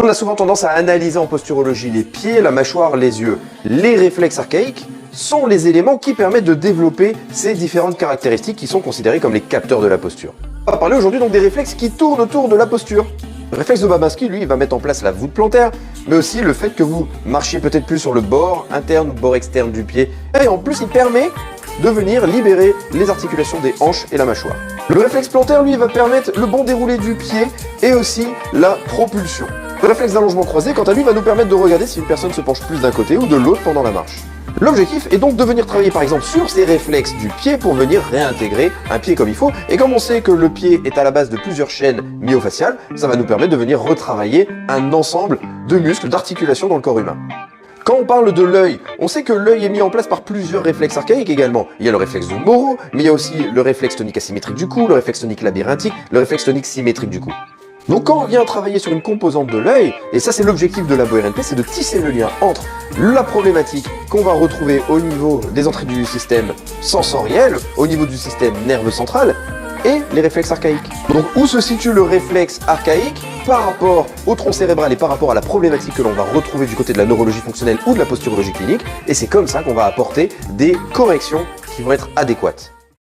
On a souvent tendance à analyser en posturologie les pieds, la mâchoire, les yeux. Les réflexes archaïques sont les éléments qui permettent de développer ces différentes caractéristiques qui sont considérées comme les capteurs de la posture. On va parler aujourd'hui donc des réflexes qui tournent autour de la posture. Le réflexe de Babinski, lui, il va mettre en place la voûte plantaire, mais aussi le fait que vous marchiez peut-être plus sur le bord interne, bord externe du pied. Et en plus, il permet de venir libérer les articulations des hanches et la mâchoire. Le réflexe plantaire, lui, va permettre le bon déroulé du pied et aussi la propulsion. Le réflexe d'allongement croisé, quant à lui, va nous permettre de regarder si une personne se penche plus d'un côté ou de l'autre pendant la marche. L'objectif est donc de venir travailler par exemple sur ces réflexes du pied pour venir réintégrer un pied comme il faut. Et comme on sait que le pied est à la base de plusieurs chaînes myofaciales, ça va nous permettre de venir retravailler un ensemble de muscles, d'articulations dans le corps humain. Quand on parle de l'œil, on sait que l'œil est mis en place par plusieurs réflexes archaïques également. Il y a le réflexe de Moro, mais il y a aussi le réflexe tonique asymétrique du cou, le réflexe tonique labyrinthique, le réflexe tonique symétrique du cou. Donc quand on vient travailler sur une composante de l'œil, et ça c'est l'objectif de LaboRNP, c'est de tisser le lien entre la problématique qu'on va retrouver au niveau des entrées du système sensoriel, au niveau du système nerveux central, et les réflexes archaïques. Donc où se situe le réflexe archaïque par rapport au tronc cérébral et par rapport à la problématique que l'on va retrouver du côté de la neurologie fonctionnelle ou de la posturologie clinique, et c'est comme ça qu'on va apporter des corrections qui vont être adéquates.